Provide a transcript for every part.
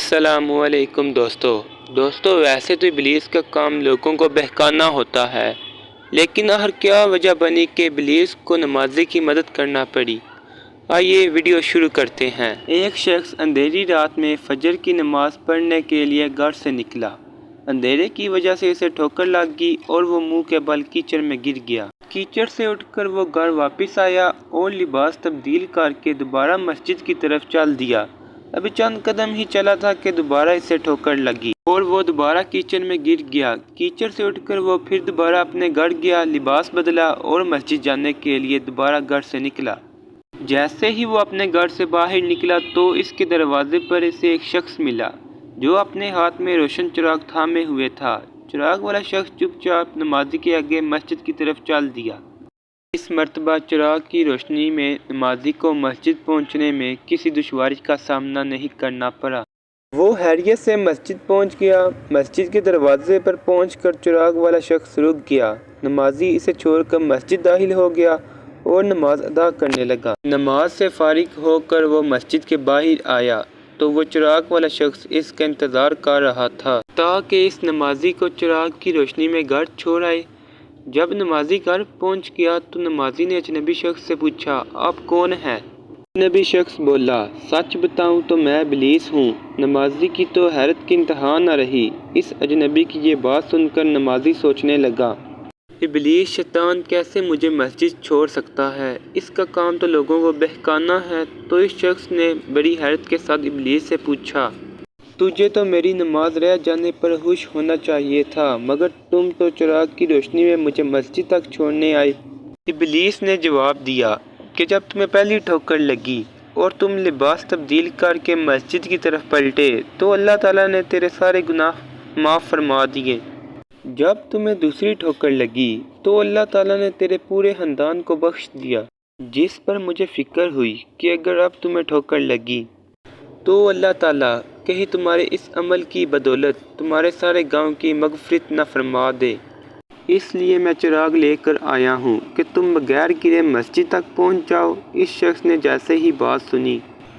السلام علیکم دوستو ویسے تو ابلیس کا کام لوگوں کو بہکانا ہوتا ہے، لیکن آخر کیا وجہ بنی کہ ابلیس کو نمازی کی مدد کرنا پڑی؟ آئیے ویڈیو شروع کرتے ہیں۔ ایک شخص اندھیری رات میں فجر کی نماز پڑھنے کے لیے گھر سے نکلا۔ اندھیرے کی وجہ سے اسے ٹھوکر لگ گئی اور وہ منہ کے بل کیچڑ میں گر گیا۔ کیچڑ سے اٹھ کر وہ گھر واپس آیا اور لباس تبدیل کر کے دوبارہ مسجد کی طرف چل دیا۔ ابھی چند قدم ہی چلا تھا کہ دوبارہ اسے ٹھوکر لگی اور وہ دوبارہ کیچڑ میں گر گیا۔ کیچڑ سے اٹھ کر وہ پھر دوبارہ اپنے گھر گیا، لباس بدلا اور مسجد جانے کے لیے دوبارہ گھر سے نکلا۔ جیسے ہی وہ اپنے گھر سے باہر نکلا تو اس کے دروازے پر اسے ایک شخص ملا جو اپنے ہاتھ میں روشن چراغ تھامے ہوئے تھا۔ چراغ والا شخص چپ چاپ نمازی کے آگے مسجد کی طرف چل دیا۔ اس مرتبہ چراغ کی روشنی میں نمازی کو مسجد پہنچنے میں کسی دشواری کا سامنا نہیں کرنا پڑا۔ وہ خیریت سے مسجد پہنچ گیا۔ مسجد کے دروازے پر پہنچ کر چراغ والا شخص رک گیا۔ نمازی اسے چھوڑ کر مسجد داخل ہو گیا اور نماز ادا کرنے لگا۔ نماز سے فارغ ہو کر وہ مسجد کے باہر آیا تو وہ چراغ والا شخص اس کا انتظار کر رہا تھا تاکہ اس نمازی کو چراغ کی روشنی میں گھر چھوڑ آئے۔ جب نمازی گھر پہنچ گیا تو نمازی نے اجنبی شخص سے پوچھا، آپ کون ہیں؟ اجنبی شخص بولا، سچ بتاؤں تو میں ابلیس ہوں۔ نمازی کی تو حیرت کی انتہا نہ رہی۔ اس اجنبی کی یہ بات سن کر نمازی سوچنے لگا، ابلیس شیطان کیسے مجھے مسجد چھوڑ سکتا ہے؟ اس کا کام تو لوگوں کو بہکانا ہے۔ تو اس شخص نے بڑی حیرت کے ساتھ ابلیس سے پوچھا، تجھے تو میری نماز رہ جانے پر خوش ہونا چاہیے تھا، مگر تم تو چراغ کی روشنی میں مجھے مسجد تک چھوڑنے آئے۔ ابلیس نے جواب دیا کہ جب تمہیں پہلی ٹھوکر لگی اور تم لباس تبدیل کر کے مسجد کی طرف پلٹے تو اللہ تعالیٰ نے تیرے سارے گناہ معاف فرما دیے۔ جب تمہیں دوسری ٹھوکر لگی تو اللہ تعالیٰ نے تیرے پورے خاندان کو بخش دیا، جس پر مجھے فکر ہوئی کہ اگر اب تمہیں ٹھوکر لگی تو اللہ تعالیٰ کہیں تمہارے اس عمل کی بدولت تمہارے سارے گاؤں کی مغفرت نہ فرما دے۔ اس لیے میں چراغ لے کر آیا ہوں کہ تم بغیر گرے مسجد تک پہنچ جاؤ۔ اس شخص نے جیسے ہی بات سنی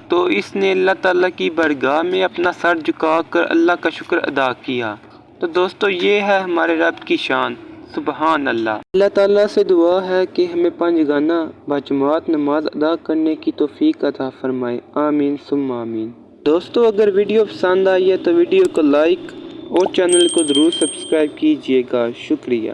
تو اس نے اللہ تعالیٰ کی بارگاہ میں اپنا سر جھکا کر اللہ کا شکر ادا کیا۔ تو دوستو یہ ہے ہمارے رب کی شان، سبحان اللہ۔ اللہ تعالیٰ سے دعا ہے کہ ہمیں 5 گانا باجماعت نماز ادا کرنے کی توفیق عطا فرمائے، آمین ثم آمین۔ دوستو اگر ویڈیو پسند آئی ہے تو ویڈیو کو لائک اور چینل کو ضرور سبسکرائب کیجیے گا، شکریہ۔